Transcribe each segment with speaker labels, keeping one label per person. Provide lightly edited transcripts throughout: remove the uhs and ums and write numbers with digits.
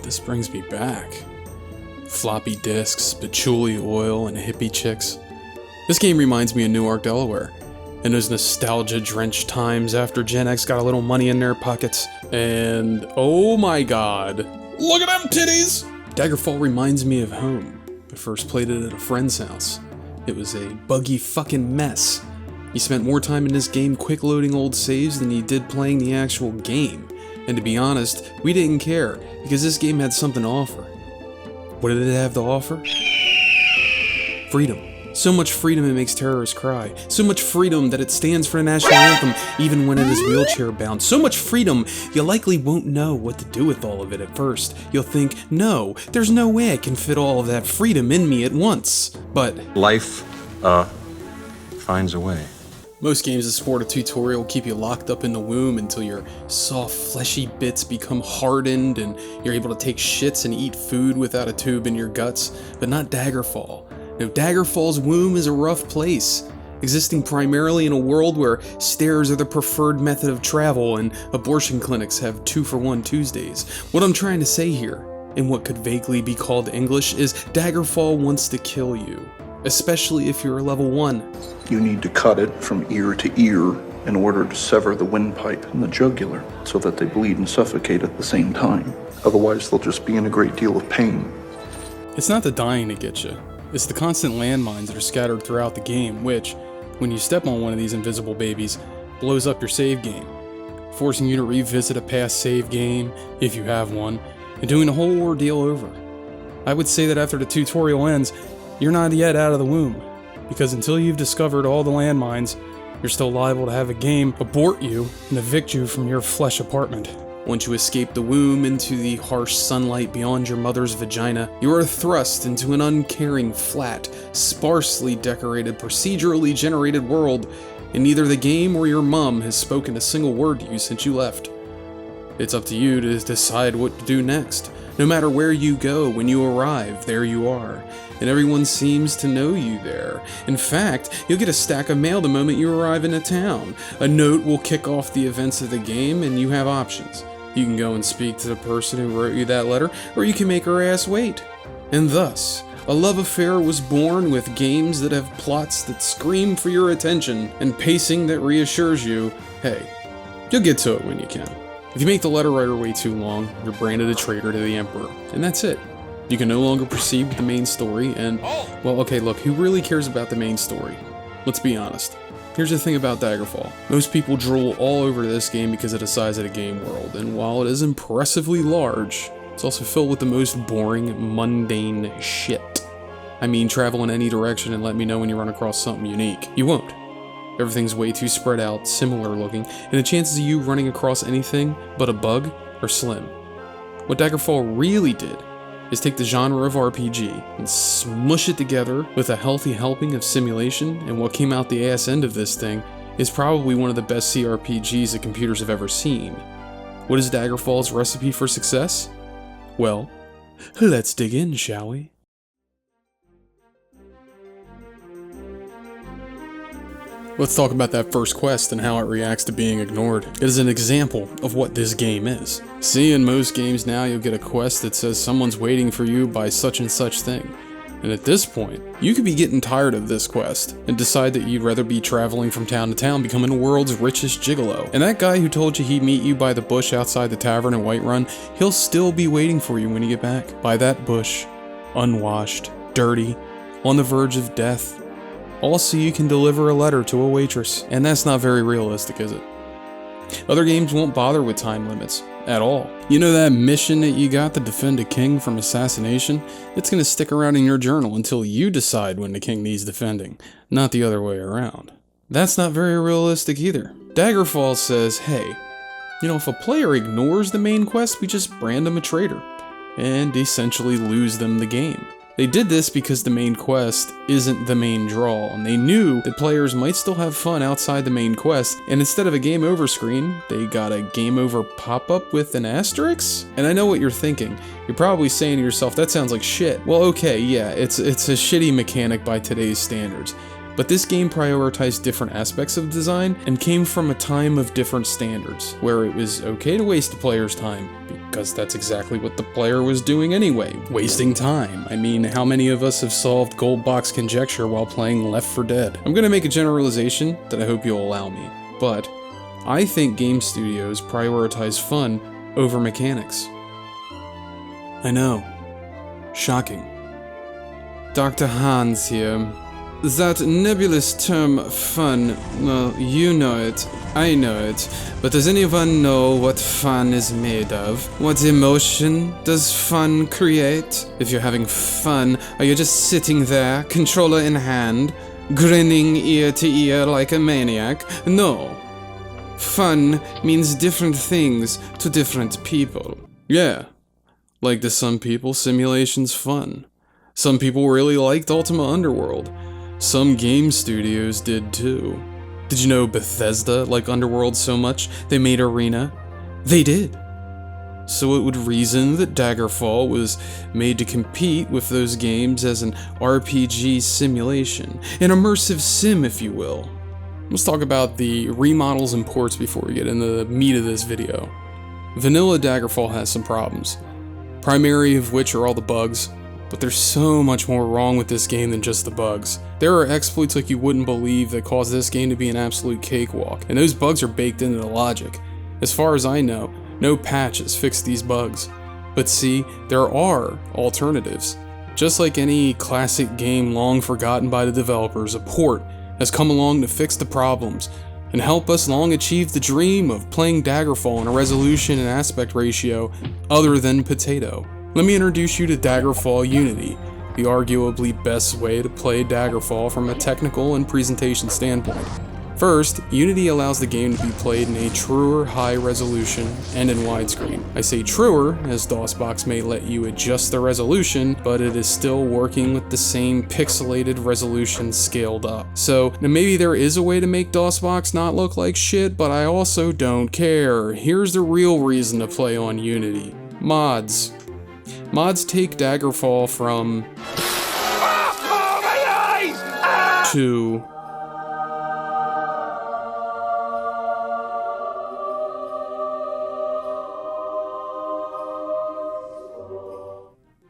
Speaker 1: This brings me back. Floppy disks, patchouli oil, and hippie chicks. This game reminds me of Newark, Delaware, and those nostalgia-drenched times after Gen X got a little money in their pockets. And oh my god, look at them titties! Daggerfall reminds me of home. I first played it at a friend's house. It was a buggy fucking mess. You spent more time in this game quick loading old saves than you did playing the actual game. And to be honest, we didn't care, because this game had something to offer. What did it have to offer? Freedom. So much freedom it makes terrorists cry. So much freedom that it stands for the national anthem even when it is wheelchair bound. So much freedom you likely won't know what to do with all of it at first. You'll think, no, there's no way I can fit all of that freedom in me at once. But
Speaker 2: life, finds a way.
Speaker 1: Most games that sport a tutorial keep you locked up in the womb until your soft, fleshy bits become hardened and you're able to take shits and eat food without a tube in your guts, but not Daggerfall. No, Daggerfall's womb is a rough place, existing primarily in a world where stairs are the preferred method of travel and abortion clinics have 2-for-1 Tuesdays. What I'm trying to say here, in what could vaguely be called English, is Daggerfall wants to kill you, especially if you're a level 1.
Speaker 3: You need to cut it from ear to ear in order to sever the windpipe and the jugular so that they bleed and suffocate at the same time. Otherwise, they'll just be in a great deal of pain.
Speaker 1: It's not the dying that gets you. It's the constant landmines that are scattered throughout the game, which, when you step on one of these invisible babies, blows up your save game, forcing you to revisit a past save game, if you have one, and doing the whole ordeal over. I would say that after the tutorial ends, you're not yet out of the womb, because until you've discovered all the landmines, you're still liable to have a game abort you and evict you from your flesh apartment. Once you escape the womb into the harsh sunlight beyond your mother's vagina, you are thrust into an uncaring, flat, sparsely decorated, procedurally generated world, and neither the game or your mom has spoken a single word to you since you left. It's up to you to decide what to do next. No matter where you go, when you arrive, there you are. And everyone seems to know you there. In fact, you'll get a stack of mail the moment you arrive in a town. A note will kick off the events of the game, and you have options. You can go and speak to the person who wrote you that letter, or you can make her ass wait. And thus, a love affair was born with games that have plots that scream for your attention, and pacing that reassures you, hey, you'll get to it when you can. If you make the letter writer wait too long, you're branded a traitor to the Emperor, and that's it. You can no longer proceed with the main story, and, well, okay, look, who really cares about the main story? Let's be honest. Here's the thing about Daggerfall. Most people drool all over this game because of the size of the game world, and while it is impressively large, it's also filled with the most boring, mundane shit. I mean, travel in any direction and let me know when you run across something unique. You won't. Everything's way too spread out, similar looking, and the chances of you running across anything but a bug are slim. What Daggerfall really did is take the genre of RPG and smush it together with a healthy helping of simulation, and what came out the ass end of this thing is probably one of the best CRPGs that computers have ever seen. What is Daggerfall's recipe for success? Well, let's dig in, shall we? Let's talk about that first quest and how it reacts to being ignored. It is an example of what this game is. See, in most games now you'll get a quest that says someone's waiting for you by such and such thing. And at this point, you could be getting tired of this quest and decide that you'd rather be traveling from town to town becoming the world's richest gigolo. And that guy who told you he'd meet you by the bush outside the tavern in Whiterun, he'll still be waiting for you when you get back. By that bush, unwashed, dirty, on the verge of death. Also, you can deliver a letter to a waitress, and that's not very realistic, is it? Other games won't bother with time limits, at all. You know that mission that you got to defend a king from assassination? It's gonna stick around in your journal until you decide when the king needs defending, not the other way around. That's not very realistic either. Daggerfall says, hey, you know, if a player ignores the main quest, we just brand them a traitor, and essentially lose them the game. They did this because the main quest isn't the main draw, and they knew that players might still have fun outside the main quest, and instead of a game over screen, they got a game over pop-up with an asterisk? And I know what you're thinking. You're probably saying to yourself, that sounds like shit. Well, okay, yeah, it's a shitty mechanic by today's standards, But this game prioritized different aspects of design and came from a time of different standards, where it was okay to waste the player's time, because that's exactly what the player was doing anyway, wasting time. I mean, how many of us have solved gold box conjecture while playing Left 4 Dead? I'm gonna make a generalization that I hope you'll allow me, but I think game studios prioritize fun over mechanics. I know. Shocking. Dr. Hans here. That nebulous term, fun, well, you know it, I know it, but does anyone know what fun is made of? What emotion does fun create? If you're having fun, are you just sitting there, controller in hand, grinning ear to ear like a maniac? No. Fun means different things to different people. Yeah. Like to some people, simulation's fun. Some people really liked Ultima Underworld. Some game studios did too. Did you know Bethesda liked Underworld so much they made Arena? They did. So it would reason that Daggerfall was made to compete with those games as an RPG simulation, an immersive sim if you will. Let's talk about the remodels and ports before we get into the meat of this video. Vanilla Daggerfall has some problems, primary of which are all the bugs. But there's so much more wrong with this game than just the bugs. There are exploits like you wouldn't believe that cause this game to be an absolute cakewalk, and those bugs are baked into the logic. As far as I know, no patch has fixed these bugs. But see, there are alternatives. Just like any classic game long forgotten by the developers, a port has come along to fix the problems and help us long achieve the dream of playing Daggerfall in a resolution and aspect ratio other than potato. Let me introduce you to Daggerfall Unity, the arguably best way to play Daggerfall from a technical and presentation standpoint. First, Unity allows the game to be played in a truer high resolution and in widescreen. I say truer, as DOSBox may let you adjust the resolution, but it is still working with the same pixelated resolution scaled up. So, now maybe there is a way to make DOSBox not look like shit, but I also don't care. Here's the real reason to play on Unity. Mods. Mods take Daggerfall from to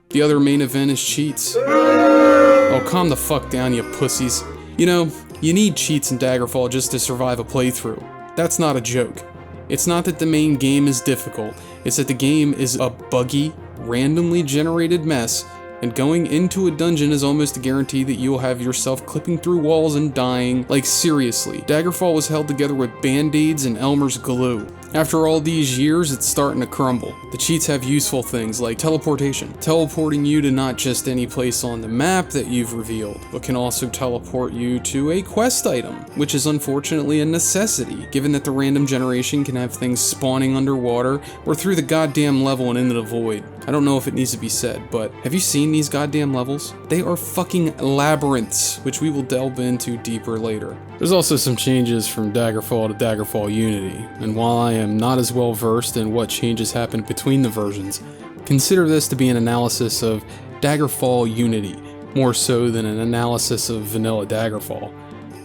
Speaker 1: the other main event is cheats. Oh, calm the fuck down, you pussies. You know, you need cheats in Daggerfall just to survive a playthrough. That's not a joke. It's not that the main game is difficult, it's that the game is a buggy, randomly generated mess, and going into a dungeon is almost a guarantee that you'll have yourself clipping through walls and dying. Like seriously, Daggerfall was held together with band-aids and Elmer's glue. After all these years, it's starting to crumble. The cheats have useful things like teleportation, teleporting you to not just any place on the map that you've revealed, but can also teleport you to a quest item, which is unfortunately a necessity, given that the random generation can have things spawning underwater or through the goddamn level and into the void. I don't know if it needs to be said, but have you seen these goddamn levels? They are fucking labyrinths, which we will delve into deeper later. There's also some changes from Daggerfall to Daggerfall Unity, and while I am not as well versed in what changes happened between the versions, consider this to be an analysis of Daggerfall Unity, more so than an analysis of vanilla Daggerfall.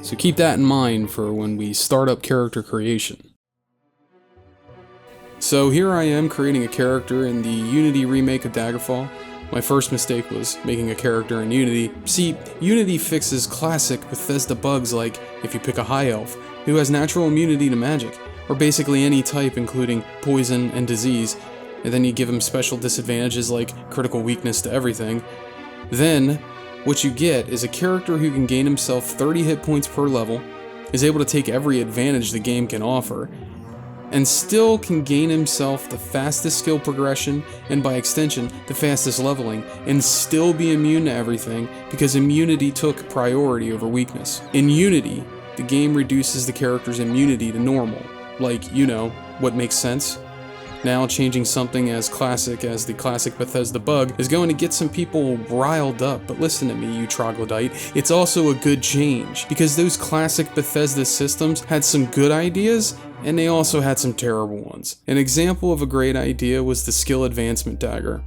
Speaker 1: So keep that in mind for when we start up character creation. So here I am creating a character in the Unity remake of Daggerfall. My first mistake was making a character in Unity. See, Unity fixes classic Bethesda bugs like if you pick a high elf who has natural immunity to magic, or basically any type including poison and disease, and then you give him special disadvantages like critical weakness to everything. Then, what you get is a character who can gain himself 30 hit points per level, is able to take every advantage the game can offer, and still can gain himself the fastest skill progression, and by extension, the fastest leveling, and still be immune to everything because immunity took priority over weakness. In Unity, the game reduces the character's immunity to normal. Like, you know, what makes sense? Now changing something as classic as the classic Bethesda bug is going to get some people riled up, but listen to me, you troglodyte, it's also a good change, because those classic Bethesda systems had some good ideas, and they also had some terrible ones. An example of a great idea was the skill advancement dagger.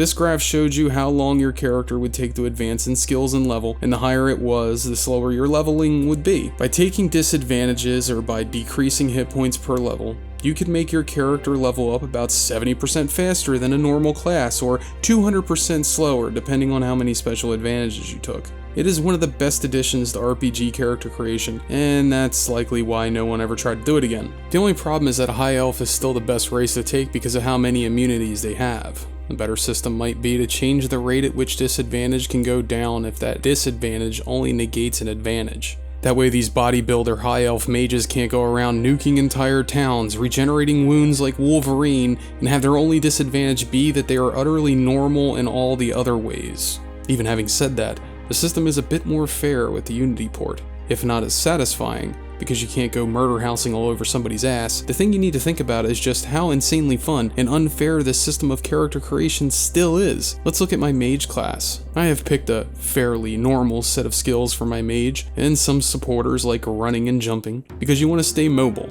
Speaker 1: This graph showed you how long your character would take to advance in skills and level, and the higher it was, the slower your leveling would be. By taking disadvantages or by decreasing hit points per level, you could make your character level up about 70% faster than a normal class, or 200% slower depending on how many special advantages you took. It is one of the best additions to RPG character creation, and that's likely why no one ever tried to do it again. The only problem is that a high elf is still the best race to take because of how many immunities they have. A better system might be to change the rate at which disadvantage can go down if that disadvantage only negates an advantage. That way these bodybuilder high elf mages can't go around nuking entire towns, regenerating wounds like Wolverine, and have their only disadvantage be that they are utterly normal in all the other ways. Even having said that, the system is a bit more fair with the Unity port, if not as satisfying, because you can't go murder housing all over somebody's ass. The thing you need to think about is just how insanely fun and unfair this system of character creation still is. Let's look at my mage class. I have picked a fairly normal set of skills for my mage, and some supporters like running and jumping, because you want to stay mobile,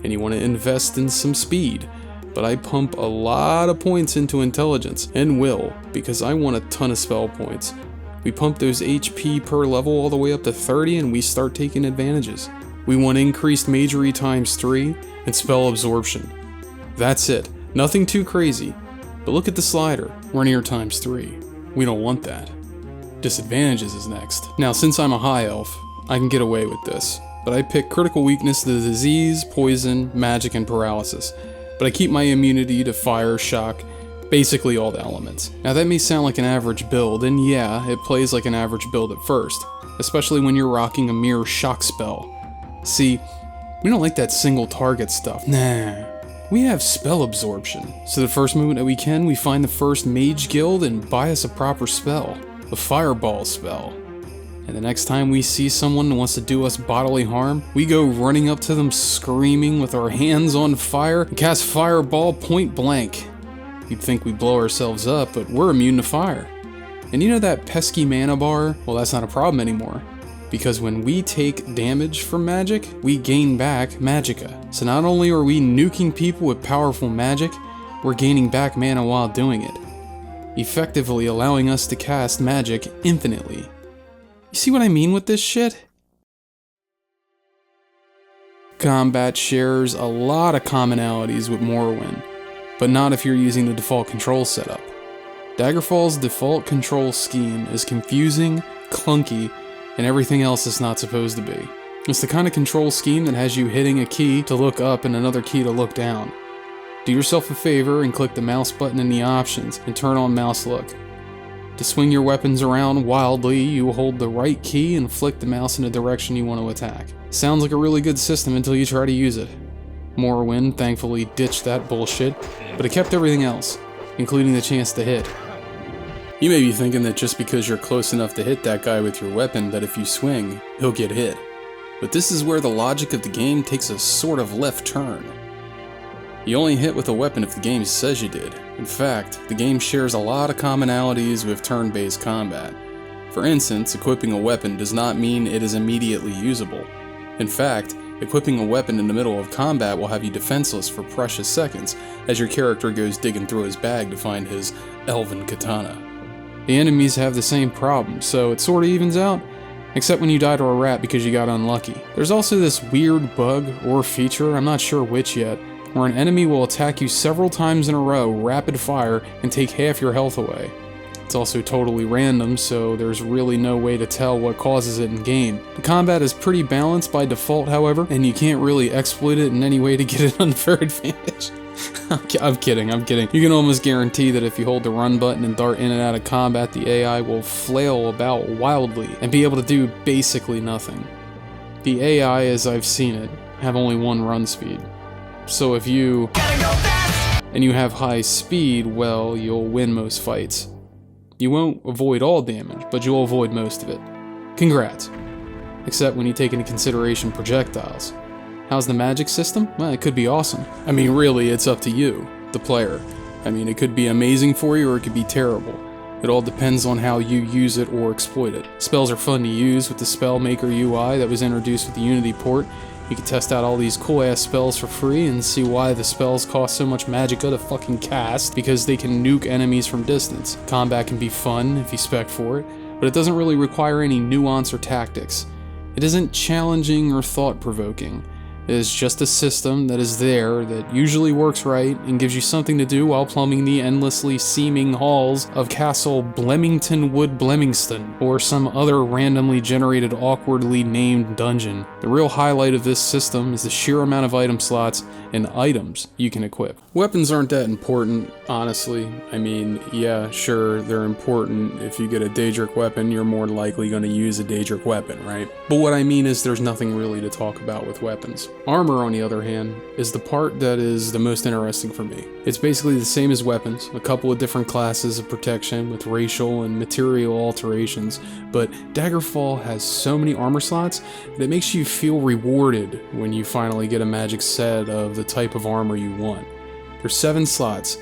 Speaker 1: and you want to invest in some speed. But I pump a lot of points into intelligence, and will, because I want a ton of spell points. We pump those HP per level all the way up to 30 and we start taking advantages. We want increased magery times 3 and spell absorption. That's it. Nothing too crazy. But look at the slider. Rainier times 3. We don't want that. Disadvantages is next. Now since I'm a high elf, I can get away with this. But I pick critical weakness to disease, poison, magic, and paralysis. But I keep my immunity to fire, shock, basically all the elements. Now that may sound like an average build, and yeah, it plays like an average build at first. Especially when you're rocking a mere shock spell. See, we don't like that single target stuff. Nah, we have spell absorption. So the first moment that we can, we find the first mage guild and buy us a proper spell. A fireball spell. And the next time we see someone who wants to do us bodily harm, we go running up to them screaming with our hands on fire and cast fireball point blank. You'd think we blow ourselves up, but we're immune to fire. And you know that pesky mana bar? Well, that's not a problem anymore. Because when we take damage from magic, we gain back magicka. So not only are we nuking people with powerful magic, we're gaining back mana while doing it, effectively allowing us to cast magic infinitely. You see what I mean with this shit? Combat shares a lot of commonalities with Morrowind, but not if you're using the default control setup. Daggerfall's default control scheme is confusing, clunky, and everything else it's not supposed to be. It's the kind of control scheme that has you hitting a key to look up and another key to look down. Do yourself a favor and click the mouse button in the options and turn on mouse look. To swing your weapons around wildly, you hold the right key and flick the mouse in the direction you want to attack. Sounds like a really good system until you try to use it. Morrowind thankfully ditched that bullshit, but it kept everything else, including the chance to hit. You may be thinking that just because you're close enough to hit that guy with your weapon that if you swing, he'll get hit. But this is where the logic of the game takes a sort of left turn. You only hit with a weapon if the game says you did. In fact, the game shares a lot of commonalities with turn-based combat. For instance, equipping a weapon does not mean it is immediately usable. In fact, equipping a weapon in the middle of combat will have you defenseless for precious seconds as your character goes digging through his bag to find his elven katana. The enemies have the same problem, so it sorta evens out, except when you die to a rat because you got unlucky. There's also this weird bug or feature, I'm not sure which yet, where an enemy will attack you several times in a row, rapid fire, and take half your health away. It's also totally random, so there's really no way to tell what causes it in game. The combat is pretty balanced by default, however, and you can't really exploit it in any way to get an unfair advantage. I'm kidding. You can almost guarantee that if you hold the run button and dart in and out of combat, the AI will flail about wildly and be able to do basically nothing. The AI, as I've seen it, have only one run speed. So if you and you have high speed, well, you'll win most fights. You won't avoid all damage, but you'll avoid most of it. Congrats. Except when you take into consideration projectiles. How's the magic system? Well, it could be awesome. I mean, really, it's up to you, the player. I mean, it could be amazing for you or it could be terrible. It all depends on how you use it or exploit it. Spells are fun to use with the Spellmaker UI that was introduced with the Unity port, You can test out all these cool ass spells for free and see why the spells cost so much magicka to fucking cast, because they can nuke enemies from distance. Combat can be fun if you spec for it, but it doesn't really require any nuance or tactics. It isn't challenging or thought-provoking. It is just a system that is there that usually works right and gives you something to do while plumbing the endlessly seeming halls of Castle Blemmington Wood Blemmingston, or some other randomly generated awkwardly named dungeon. The real highlight of this system is the sheer amount of item slots and items you can equip. Weapons aren't that important, honestly. I mean, yeah, sure, they're important. If you get a Daedric weapon, you're more likely going to use a Daedric weapon, right? But what I mean is there's nothing really to talk about with weapons. Armor, on the other hand, is the part that is the most interesting for me. It's basically the same as weapons, a couple of different classes of protection with racial and material alterations, but Daggerfall has so many armor slots that it makes you feel rewarded when you finally get a magic set of the type of armor you want. There's 7 slots,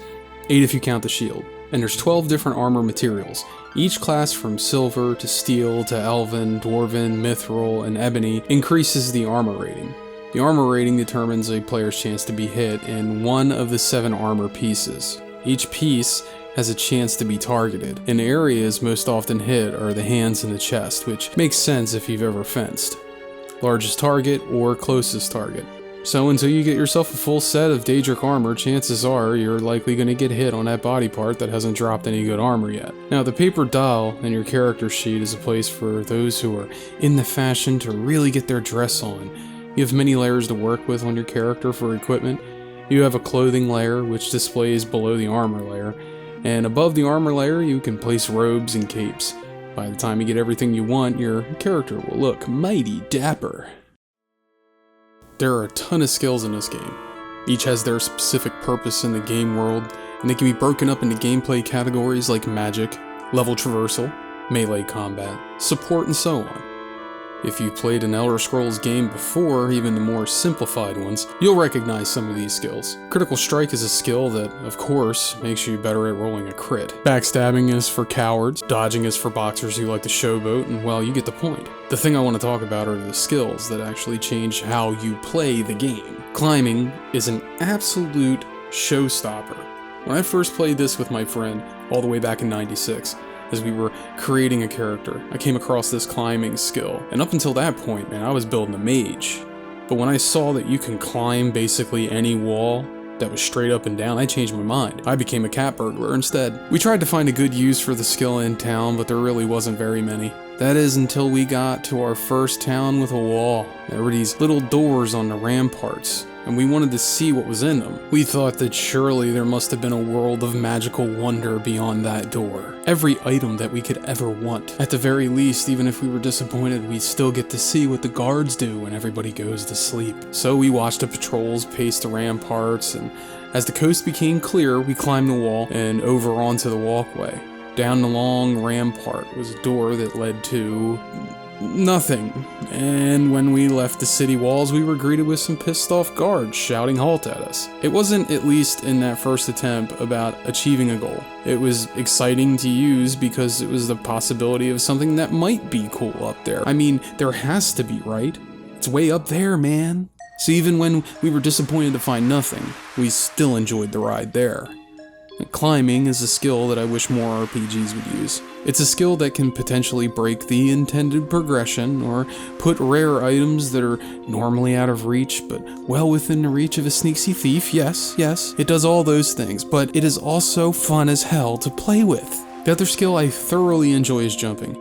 Speaker 1: 8 if you count the shield, and there's 12 different armor materials. Each class from silver to steel to elven, dwarven, mithril, and ebony increases the armor rating. The armor rating determines a player's chance to be hit in one of the 7 armor pieces. Each piece has a chance to be targeted, and areas most often hit are the hands and the chest, which makes sense if you've ever fenced. Largest target or closest target. So until you get yourself a full set of Daedric armor, chances are you're likely going to get hit on that body part that hasn't dropped any good armor yet. Now, the paper doll in your character sheet is a place for those who are in the fashion to really get their dress on. You have many layers to work with on your character for equipment. You have a clothing layer, which displays below the armor layer, and above the armor layer you can place robes and capes. By the time you get everything you want, your character will look mighty dapper. There are a ton of skills in this game. Each has their specific purpose in the game world, and they can be broken up into gameplay categories like magic, level traversal, melee combat, support, and so on. If you've played an Elder Scrolls game before, even the more simplified ones, you'll recognize some of these skills. Critical Strike is a skill that, of course, makes you better at rolling a crit. Backstabbing is for cowards, dodging is for boxers who like to showboat, and well, you get the point. The thing I want to talk about are the skills that actually change how you play the game. Climbing is an absolute showstopper. When I first played this with my friend, all the way back in '96, as we were creating a character, I came across this climbing skill, and up until that point, man, I was building a mage. But when I saw that you can climb basically any wall that was straight up and down, I changed my mind. I became a cat burglar instead. We tried to find a good use for the skill in town, but there really wasn't very many. That is until we got to our first town with a wall. There were these little doors on the ramparts, and we wanted to see what was in them. We thought that surely there must have been a world of magical wonder beyond that door. Every item that we could ever want. At the very least, even if we were disappointed, we'd still get to see what the guards do when everybody goes to sleep. So we watched the patrols pace the ramparts, and as the coast became clear, we climbed the wall and over onto the walkway. Down the long rampart was a door that led to nothing, and when we left the city walls, we were greeted with some pissed off guards shouting halt at us. It wasn't, at least in that first attempt, about achieving a goal. It was exciting to use because it was the possibility of something that might be cool up there. I mean, there has to be, right? It's way up there, man. So even when we were disappointed to find nothing, we still enjoyed the ride there. Climbing is a skill that I wish more RPGs would use. It's a skill that can potentially break the intended progression, or put rare items that are normally out of reach, but well within the reach of a sneaky thief. Yes, it does all those things, but it is also fun as hell to play with. The other skill I thoroughly enjoy is jumping.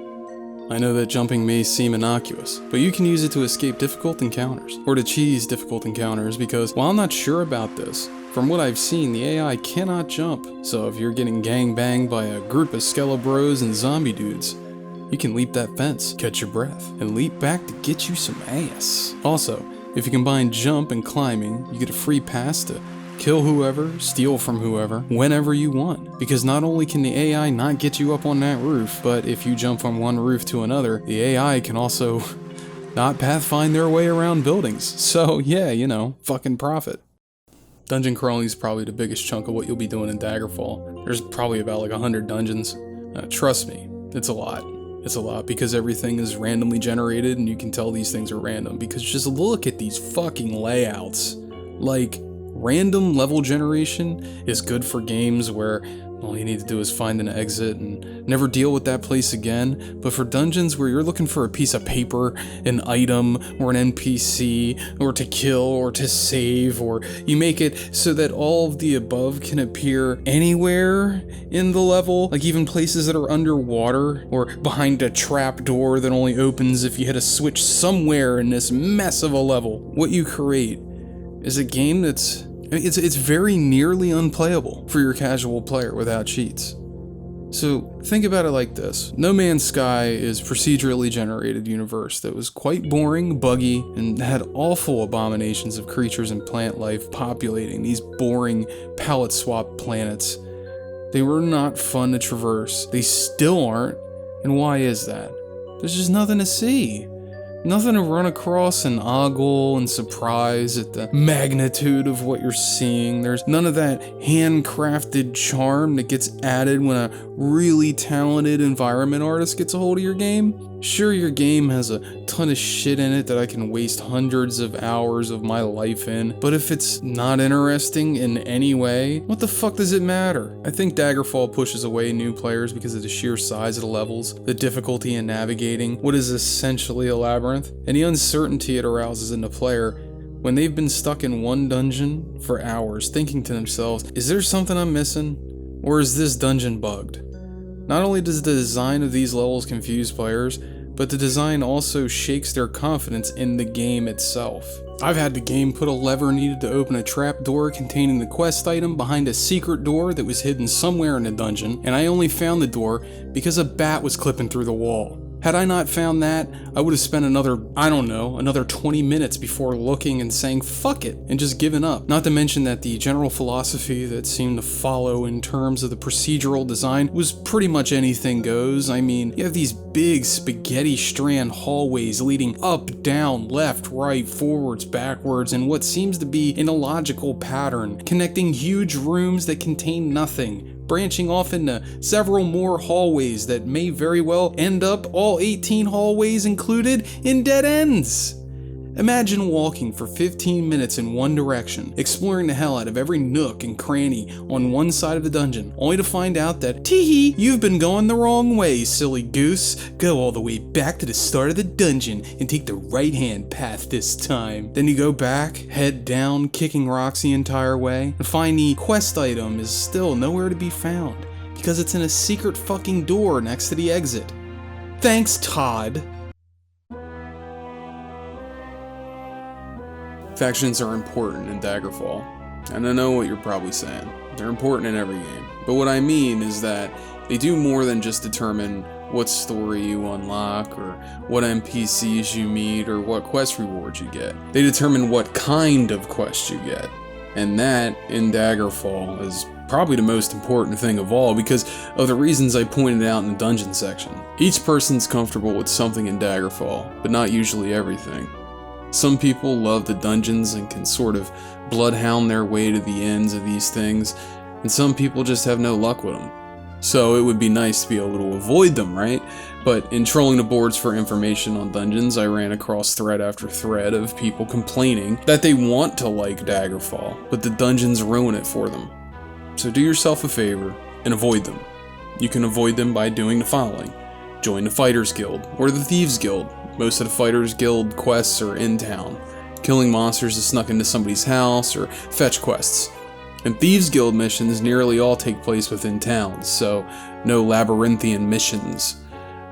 Speaker 1: I know that jumping may seem innocuous, but you can use it to escape difficult encounters, or to cheese difficult encounters, because while I'm not sure about this, from what I've seen, the AI cannot jump, so if you're getting gangbanged by a group of skelebros and zombie dudes, you can leap that fence, catch your breath, and leap back to get you some ass. Also, if you combine jump and climbing, you get a free pass to kill whoever, steal from whoever, whenever you want. Because not only can the AI not get you up on that roof, but if you jump from one roof to another, the AI can also not pathfind their way around buildings. So yeah, fucking profit. Dungeon crawling is probably the biggest chunk of what you'll be doing in Daggerfall. There's probably about 100 dungeons. Trust me, it's a lot. It's a lot because everything is randomly generated and you can tell these things are random because just look at these fucking layouts. Like, random level generation is good for games where all you need to do is find an exit and never deal with that place again, but for dungeons where you're looking for a piece of paper, an item, or an NPC, or to kill, or to save, or you make it so that all of the above can appear anywhere in the level, like even places that are underwater, or behind a trap door that only opens if you hit a switch somewhere in this mess of a level. What you create is a game that's It's very nearly unplayable for your casual player without cheats. So think about it like this. No Man's Sky is procedurally generated universe that was quite boring, buggy, and had awful abominations of creatures and plant life populating these boring palette swap planets. They were not fun to traverse. They still aren't. And why is that? There's just nothing to see. Nothing to run across and ogle and surprise at the magnitude of what you're seeing. There's none of that handcrafted charm that gets added when a really talented environment artist gets a hold of your game. Sure, your game has a ton of shit in it that I can waste hundreds of hours of my life in, but if it's not interesting in any way, what the fuck does it matter? I think Daggerfall pushes away new players because of the sheer size of the levels, the difficulty in navigating what is essentially a labyrinth, and the uncertainty it arouses in the player when they've been stuck in one dungeon for hours thinking to themselves, is there something I'm missing? Or is this dungeon bugged? Not only does the design of these levels confuse players, but the design also shakes their confidence in the game itself. I've had the game put a lever needed to open a trap door containing the quest item behind a secret door that was hidden somewhere in the dungeon, and I only found the door because a bat was clipping through the wall. Had I not found that, I would have spent another 20 minutes before looking and saying fuck it and just given up. Not to mention that the general philosophy that seemed to follow in terms of the procedural design was pretty much anything goes. I mean, you have these big spaghetti strand hallways leading up, down, left, right, forwards, backwards, in what seems to be an illogical pattern, connecting huge rooms that contain nothing, branching off into several more hallways that may very well end up, all 18 hallways included, in dead ends. Imagine walking for 15 minutes in one direction, exploring the hell out of every nook and cranny on one side of the dungeon, only to find out that, tee-hee, you've been going the wrong way, silly goose. Go all the way back to the start of the dungeon and take the right-hand path this time. Then you go back, head down, kicking rocks the entire way, and find the quest item is still nowhere to be found, because it's in a secret fucking door next to the exit. Thanks, Todd. Factions are important in Daggerfall, and I know what you're probably saying. They're important in every game, but what I mean is that they do more than just determine what story you unlock, or what NPCs you meet, or what quest rewards you get. They determine what kind of quest you get, and that, in Daggerfall, is probably the most important thing of all because of the reasons I pointed out in the dungeon section. Each person's comfortable with something in Daggerfall, but not usually everything. Some people love the dungeons and can sort of bloodhound their way to the ends of these things, and some people just have no luck with them. So it would be nice to be able to avoid them, right? But in trolling the boards for information on dungeons, I ran across thread after thread of people complaining that they want to like Daggerfall, but the dungeons ruin it for them. So do yourself a favor and avoid them. You can avoid them by doing the following. Join the Fighters Guild, or the Thieves Guild. Most of the Fighters Guild quests are in town, killing monsters that snuck into somebody's house, or fetch quests. And Thieves Guild missions nearly all take place within towns, so no labyrinthian missions.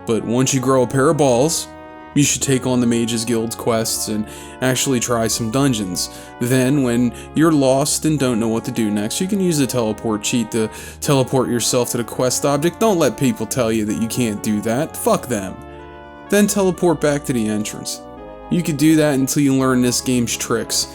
Speaker 1: But once you grow a pair of balls, you should take on the Mages Guild's quests and actually try some dungeons. Then, when you're lost and don't know what to do next, you can use the teleport cheat to teleport yourself to the quest object. Don't let people tell you that you can't do that. Fuck them. Then teleport back to the entrance. You could do that until you learn this game's tricks,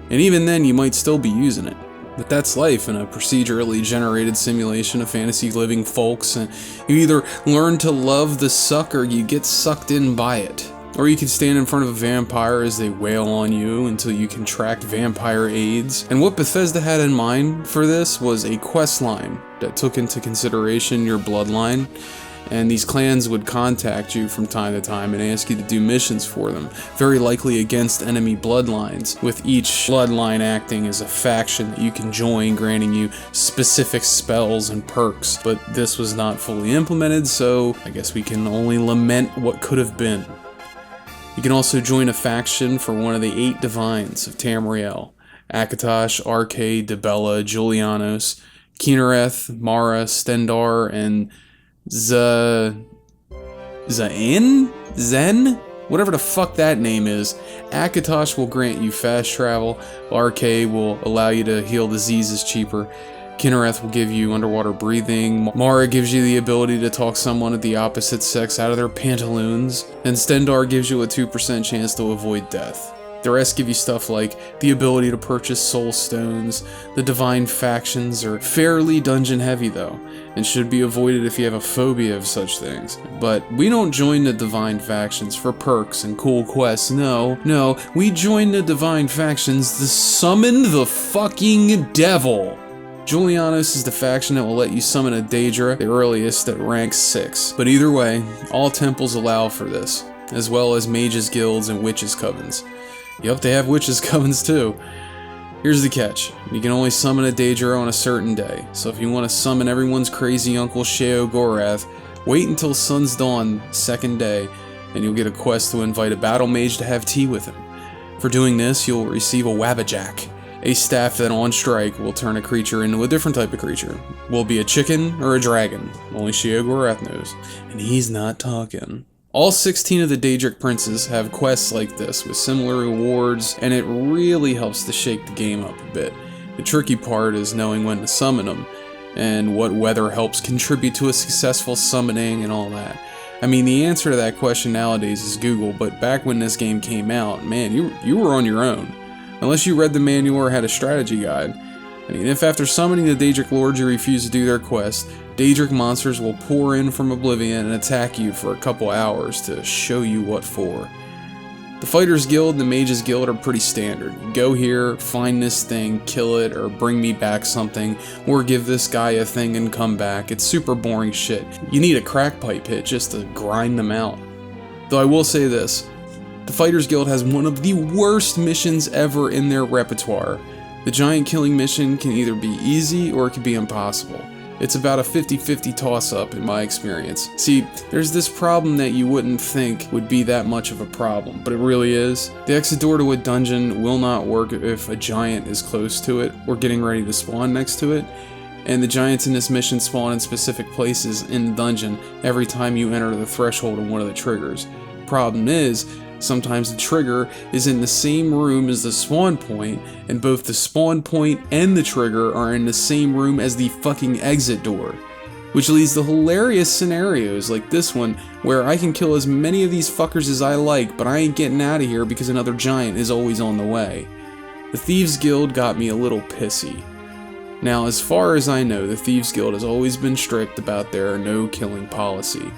Speaker 1: and even then you might still be using it. But that's life in a procedurally generated simulation of fantasy living folks, and you either learn to love the suck or you get sucked in by it. Or you can stand in front of a vampire as they wail on you until you contract vampire AIDS. And what Bethesda had in mind for this was a quest line that took into consideration your bloodline. and these clans would contact you from time to time and ask you to do missions for them, very likely against enemy bloodlines, with each bloodline acting as a faction that you can join, granting you specific spells and perks. But this was not fully implemented, so I guess we can only lament what could have been. You can also join a faction for one of the 8 divines of Tamriel: Akatosh, Arcade, Dibella, Julianos, Kinnereth, Mara, Stendar, and Zen? Whatever the fuck that name is. Akatosh will grant you fast travel, Arcade will allow you to heal diseases cheaper, Kinnereth will give you underwater breathing, Mara gives you the ability to talk someone of the opposite sex out of their pantaloons, and Stendar gives you a 2% chance to avoid death. The rest give you stuff like the ability to purchase soul stones. The divine factions are fairly dungeon heavy though, and should be avoided if you have a phobia of such things. But we don't join the divine factions for perks and cool quests, no, we join the divine factions to summon the fucking devil. Julianos is the faction that will let you summon a Daedra, the earliest at rank 6. But either way, all temples allow for this, as well as mages guilds and witches covens. Yup, they have witches covens too. Here's the catch. You can only summon a Daedra on a certain day, so if you want to summon everyone's crazy uncle Sheogorath, wait until Sun's Dawn, 2nd day, and you'll get a quest to invite a battle mage to have tea with him. For doing this, you'll receive a Wabbajack, a staff that on strike will turn a creature into a different type of creature. Will be a chicken or a dragon, only Sheogorath knows, and he's not talking. All 16 of the Daedric princes have quests like this with similar rewards, and it really helps to shake the game up a bit. The tricky part is knowing when to summon them, and what weather helps contribute to a successful summoning and all that. I mean, the answer to that question nowadays is Google, but back when this game came out, man, you were on your own. Unless you read the manual or had a strategy guide. I mean, if after summoning the Daedric lords you refuse to do their quest, Daedric monsters will pour in from Oblivion and attack you for a couple hours to show you what for. The Fighters Guild and the Mages Guild are pretty standard. You go here, find this thing, kill it, or bring me back something, or give this guy a thing and come back. It's super boring shit. You need a crack pipe hit just to grind them out. Though I will say this, the Fighters Guild has one of the worst missions ever in their repertoire. The giant killing mission can either be easy or it can be impossible. It's about a 50-50 toss-up in my experience. See, there's this problem that you wouldn't think would be that much of a problem, but it really is. The exit door to a dungeon will not work if a giant is close to it or getting ready to spawn next to it, and the giants in this mission spawn in specific places in the dungeon every time you enter the threshold of one of the triggers. Problem is, sometimes the trigger is in the same room as the spawn point, and both the spawn point and the trigger are in the same room as the fucking exit door. Which leads to hilarious scenarios like this one, where I can kill as many of these fuckers as I like, but I ain't getting out of here because another giant is always on the way. The Thieves Guild got me a little pissy. Now, as far as I know, the Thieves Guild has always been strict about their no-killing policy.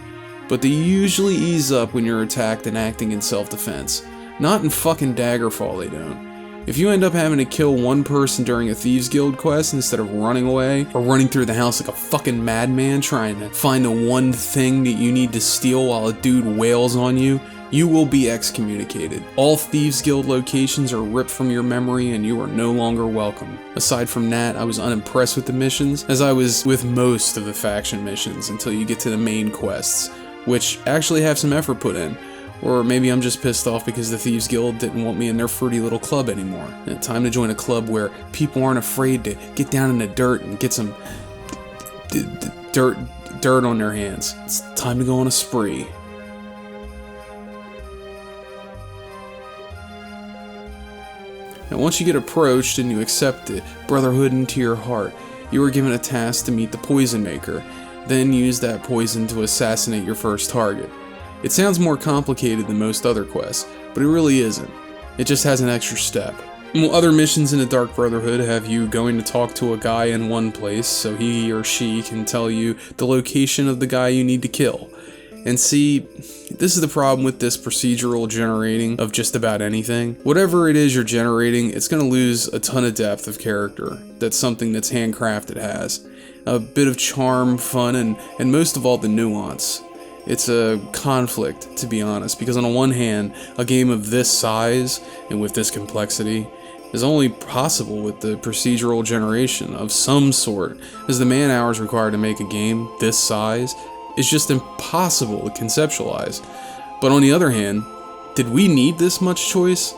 Speaker 1: But they usually ease up when you're attacked and acting in self-defense. Not in fucking Daggerfall they don't. If you end up having to kill one person during a Thieves Guild quest instead of running away, or running through the house like a fucking madman trying to find the one thing that you need to steal while a dude wails on you, you will be excommunicated. All Thieves Guild locations are ripped from your memory and you are no longer welcome. Aside from that, I was unimpressed with the missions, as I was with most of the faction missions until you get to the main quests, which actually have some effort put in. Or maybe I'm just pissed off because the Thieves Guild didn't want me in their fruity little club anymore. And time to join a club where people aren't afraid to get down in the dirt and get some dirt on their hands. It's time to go on a spree. Now once you get approached and you accept the brotherhood into your heart, you are given a task to meet the Poison Maker, then use that poison to assassinate your first target. It sounds more complicated than most other quests, but it really isn't. It just has an extra step. Other missions in the Dark Brotherhood have you going to talk to a guy in one place so he or she can tell you the location of the guy you need to kill. And see, this is the problem with this procedural generating of just about anything. Whatever it is you're generating, it's going to lose a ton of depth of character that something that's handcrafted has. a bit of charm, fun, and most of all the nuance. It's a conflict, to be honest, because on the one hand, a game of this size and with this complexity is only possible with the procedural generation of some sort, as the man hours required to make a game this size is just impossible to conceptualize. But on the other hand, did we need this much choice?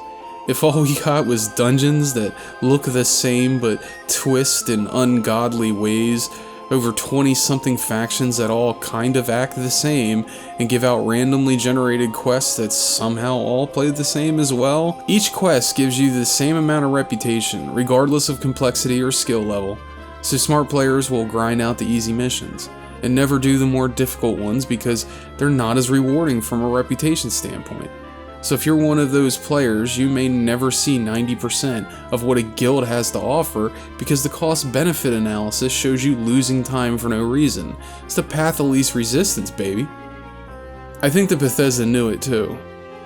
Speaker 1: If all we got was dungeons that look the same but twist in ungodly ways, over 20-something factions that all kind of act the same and give out randomly generated quests that somehow all play the same as well. Each quest gives you the same amount of reputation, regardless of complexity or skill level, so smart players will grind out the easy missions and never do the more difficult ones because they're not as rewarding from a reputation standpoint. So if you're one of those players, you may never see 90% of what a guild has to offer because the cost-benefit analysis shows you losing time for no reason. It's the path of least resistance, baby. I think that Bethesda knew it too,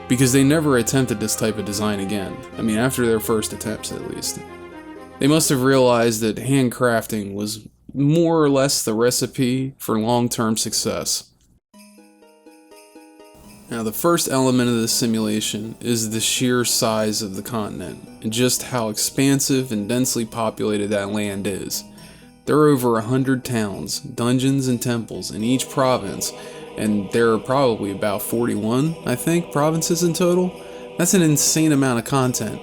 Speaker 1: because they never attempted this type of design again. I mean, after their first attempts at least. They must have realized that handcrafting was more or less the recipe for long-term success. Now, the first element of this simulation is the sheer size of the continent, and just how expansive and densely populated that land is. There are over 100 towns, dungeons, and temples in each province, and there are probably about 41, I think, provinces in total. That's an insane amount of content.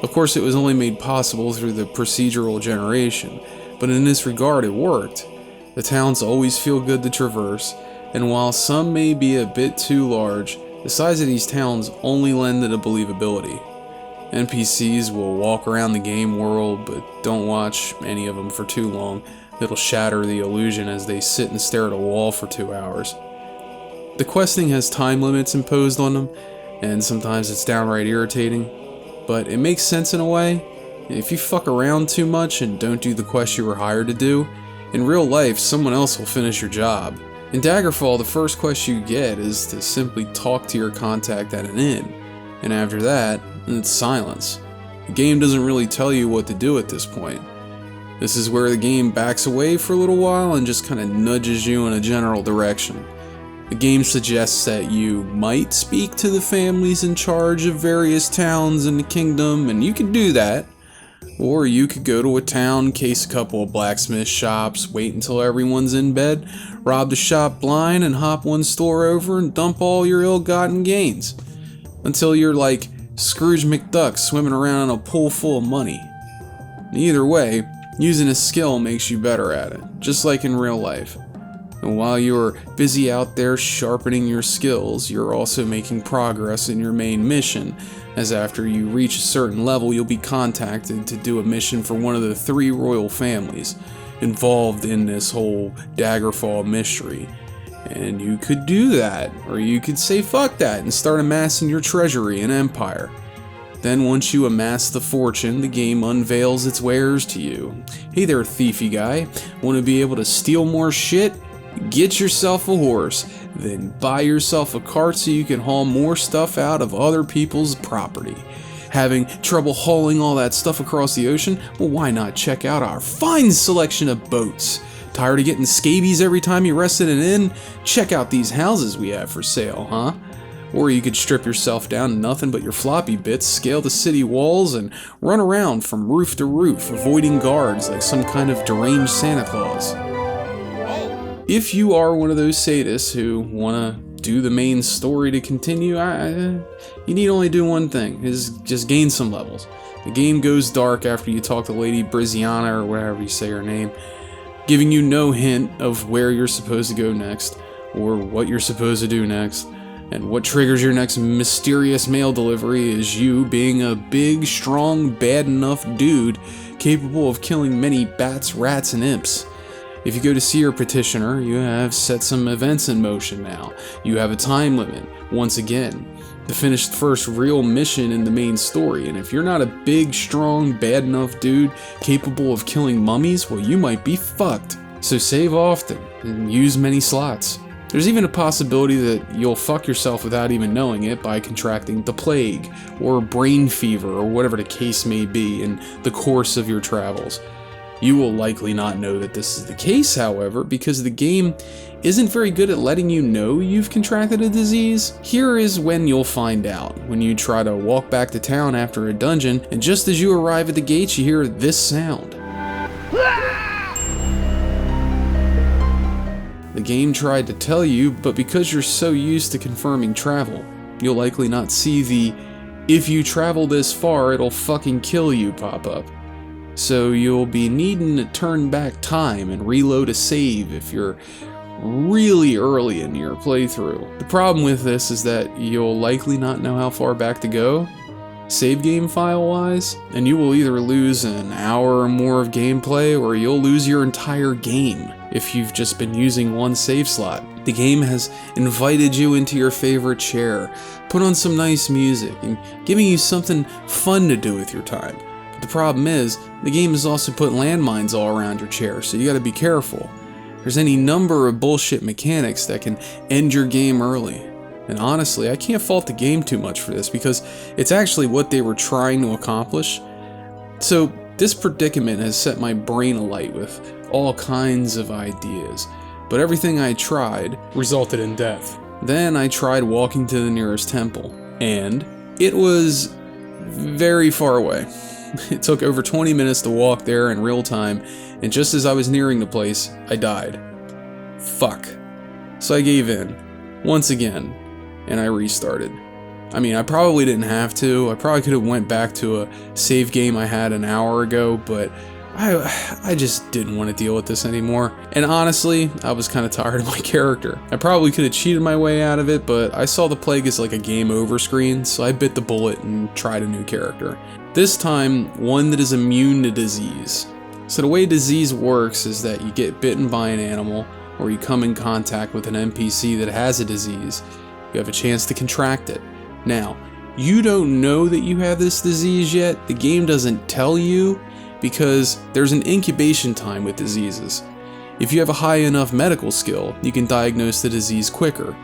Speaker 1: Of course, it was only made possible through the procedural generation, but in this regard it worked. The towns always feel good to traverse, and while some may be a bit too large, the size of these towns only lend to the believability. NPCs will walk around the game world, but don't watch any of them for too long. It'll shatter the illusion as they sit and stare at a wall for 2 hours. The questing has time limits imposed on them, and sometimes it's downright irritating, but it makes sense in a way. If you fuck around too much and don't do the quest you were hired to do, in real life someone else will finish your job. In Daggerfall, the first quest you get is to simply talk to your contact at an inn, and after that, it's silence. The game doesn't really tell you what to do at this point. This is where the game backs away for a little while and just kind of nudges you in a general direction. The game suggests that you might speak to the families in charge of various towns in the kingdom, and you can do that. Or you could go to a town, case a couple of blacksmith shops, wait until everyone's in bed, rob the shop blind, and hop one store over and dump all your ill-gotten gains. Until you're like Scrooge McDuck swimming around in a pool full of money. Either way, using a skill makes you better at it, just like in real life. And while you're busy out there sharpening your skills, you're also making progress in your main mission, as after you reach a certain level you'll be contacted to do a mission for one of the 3 royal families involved in this whole Daggerfall mystery. And you could do that, or you could say fuck that and start amassing your treasury and empire. Then once you amass the fortune, the game unveils its wares to you. Hey there, thiefy guy, want to be able to steal more shit? Get yourself a horse, then buy yourself a cart so you can haul more stuff out of other people's property. Having trouble hauling all that stuff across the ocean? Well, why not check out our fine selection of boats? Tired of getting scabies every time you rest at an inn? Check out these houses we have for sale, huh? Or you could strip yourself down to nothing but your floppy bits, scale the city walls, and run around from roof to roof, avoiding guards like some kind of deranged Santa Claus. If you are one of those sadists who want to do the main story to continue, you need only do one thing, is just gain some levels. The game goes dark after you talk to Lady Briziana, or whatever you say her name, giving you no hint of where you're supposed to go next, or what you're supposed to do next, and what triggers your next mysterious mail delivery is you being a big, strong, bad enough dude capable of killing many bats, rats, and imps. If you go to see your petitioner, you have set some events in motion now. You have a time limit, once again, to finish the first real mission in the main story, and if you're not a big, strong, bad enough dude capable of killing mummies, well, you might be fucked. So save often, and use many slots. There's even a possibility that you'll fuck yourself without even knowing it by contracting the plague, or brain fever, or whatever the case may be in the course of your travels. You will likely not know that this is the case, however, because the game isn't very good at letting you know you've contracted a disease. Here is when you'll find out. When you try to walk back to town after a dungeon, and just as you arrive at the gates, you hear this sound. The game tried to tell you, but because you're so used to confirming travel, you'll likely not see the "if you travel this far, it'll fucking kill you" pop up. So you'll be needing to turn back time and reload a save if you're really early in your playthrough. The problem with this is that you'll likely not know how far back to go, save game file wise, and you will either lose an hour or more of gameplay, or you'll lose your entire game if you've just been using one save slot. The game has invited you into your favorite chair, put on some nice music, and giving you something fun to do with your time. But the problem is, the game has also put landmines all around your chair, so you gotta be careful. There's any number of bullshit mechanics that can end your game early. And honestly, I can't fault the game too much for this, because it's actually what they were trying to accomplish. So this predicament has set my brain alight with all kinds of ideas, but everything I tried resulted in death. Then I tried walking to the nearest temple, and it was very far away. It took over 20 minutes to walk there in real time, and just as I was nearing the place, I died. Fuck. So I gave in, once again, and I restarted. I mean, I probably didn't have to. I probably could have went back to a save game I had an hour ago, but I just didn't want to deal with this anymore. And honestly, I was kind of tired of my character. I probably could have cheated my way out of it, but I saw the plague as like a game over screen, so I bit the bullet and tried a new character. This time, one that is immune to disease. So the way disease works is that you get bitten by an animal, or you come in contact with an NPC that has a disease. You have a chance to contract it. Now, you don't know that you have this disease yet. The game doesn't tell you, because there's an incubation time with diseases. If you have a high enough medical skill, you can diagnose the disease quicker.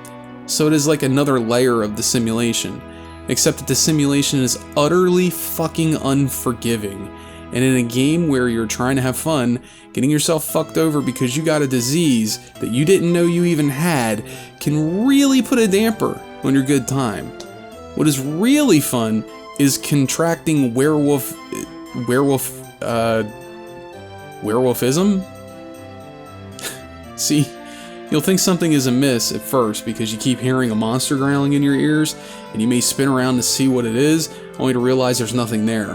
Speaker 1: So it is like another layer of the simulation, except that the simulation is utterly fucking unforgiving. And in a game where you're trying to have fun, getting yourself fucked over because you got a disease that you didn't know you even had can really put a damper on your good time. What is really fun is contracting werewolfism? See, you'll think something is amiss at first because you keep hearing a monster growling in your ears, and you may spin around to see what it is, only to realize there's nothing there.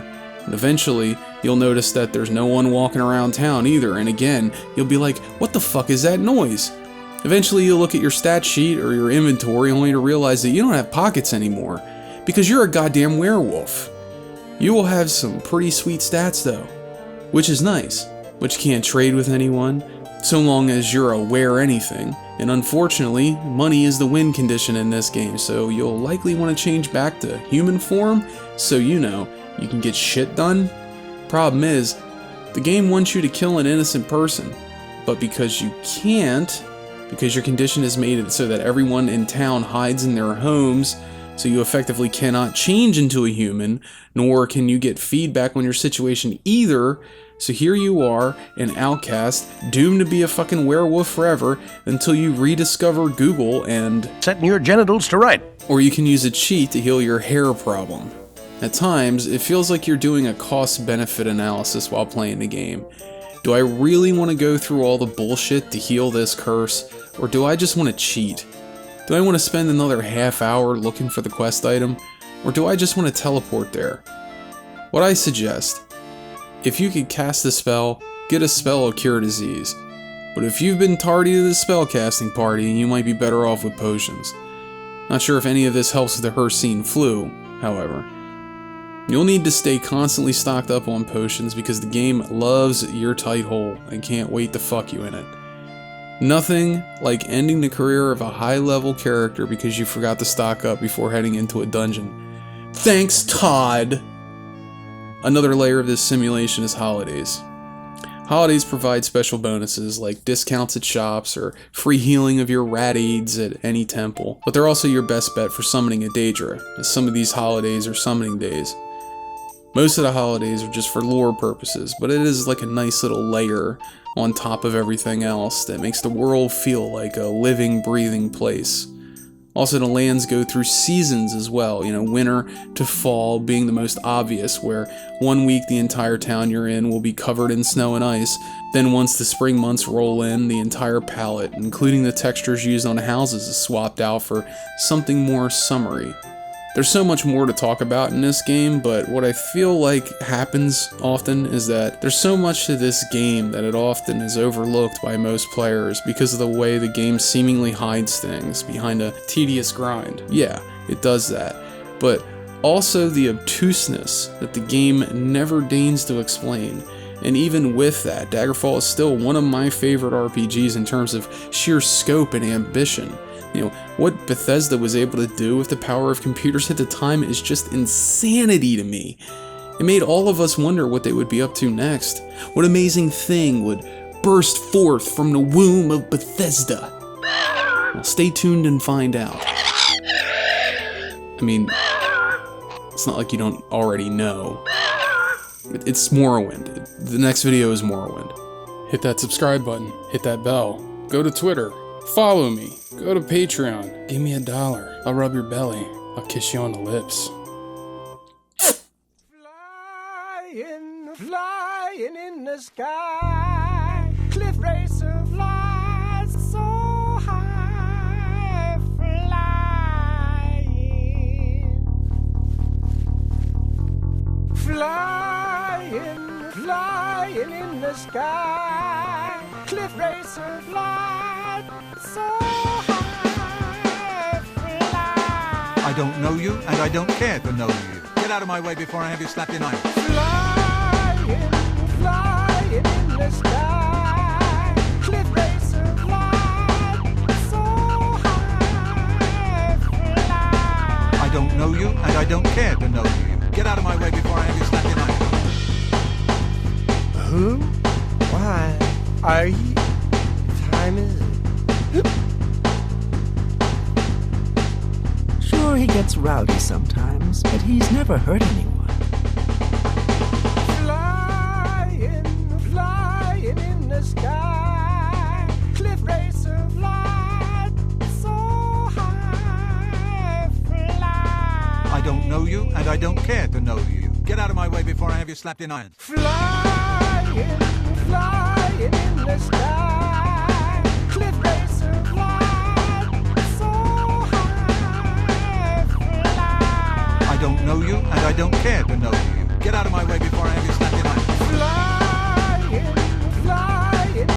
Speaker 1: And eventually, you'll notice that there's no one walking around town either, and again, you'll be like, what the fuck is that noise? Eventually, you'll look at your stat sheet or your inventory only to realize that you don't have pockets anymore, because you're a goddamn werewolf. You will have some pretty sweet stats though, which is nice, but you can't trade with anyone, so long as you're aware anything, and unfortunately, money is the win condition in this game, so you'll likely want to change back to human form, so you know, you can get shit done. Problem is, the game wants you to kill an innocent person, but because you can't, because your condition is made it so that everyone in town hides in their homes, so you effectively cannot change into a human, nor can you get feedback on your situation either. So here you are, an outcast, doomed to be a fucking werewolf forever until you rediscover Google and
Speaker 4: setting your genitals to right.
Speaker 1: Or you can use a cheat to heal your hair problem. At times, it feels like you're doing a cost-benefit analysis while playing the game. Do I really want to go through all the bullshit to heal this curse, or do I just want to cheat? Do I want to spend another half hour looking for the quest item, or do I just want to teleport there? What I suggest, if you could cast a spell, get a spell of cure disease. But if you've been tardy to the spellcasting party, you might be better off with potions. Not sure if any of this helps with the Hircine flu, however. You'll need to stay constantly stocked up on potions because the game loves your tight hole and can't wait to fuck you in it. Nothing like ending the career of a high-level character because you forgot to stock up before heading into a dungeon. Thanks, Todd! Another layer of this simulation is holidays. Holidays provide special bonuses like discounts at shops or free healing of your rat aids at any temple, but they're also your best bet for summoning a Daedra, as some of these holidays are summoning days. Most of the holidays are just for lore purposes, but it is like a nice little layer on top of everything else that makes the world feel like a living, breathing place. Also, the lands go through seasons as well, winter to fall being the most obvious, where 1 week the entire town you're in will be covered in snow and ice. Then once the spring months roll in, the entire palette, including the textures used on houses, is swapped out for something more summery. There's so much more to talk about in this game, but what I feel like happens often is that there's so much to this game that it often is overlooked by most players because of the way the game seemingly hides things behind a tedious grind. Yeah, it does that, but also the obtuseness that the game never deigns to explain. And even with that, Daggerfall is still one of my favorite RPGs in terms of sheer scope and ambition. What Bethesda was able to do with the power of computers at the time is just insanity to me. It made all of us wonder what they would be up to next. What amazing thing would burst forth from the womb of Bethesda? Well, stay tuned and find out. I mean, it's not like you don't already know. It's Morrowind. The next video is Morrowind. Hit that subscribe button. Hit that bell. Go to Twitter. Follow me. Go to Patreon. Give me $1. I'll rub your belly. I'll kiss you on the lips.
Speaker 4: Flying in the sky. Cliff racer flies so high. Flying in the sky. Cliff racer flies so high.
Speaker 5: I don't know you, and I don't care to know you. Get out of my way before I have you slapped in iron.
Speaker 4: Flying in the sky. Cliff racer flies so high.
Speaker 5: I don't know you, and I don't care to know you. Get out of my way before I have you slapped in iron.
Speaker 4: Who? Why are you? Time is it?
Speaker 6: Sure, he gets rowdy sometimes, but he's never hurt anyone.
Speaker 4: Flying in the sky. Cliff racer flies so high.
Speaker 5: I don't know you, and I don't care to know you. Get out of my way before I have you slapped in iron.
Speaker 4: Flying in the sky. Cliff racer flies so high.
Speaker 5: I don't know you, and I don't care to know you. Get out of my way before I have you slapped in iron.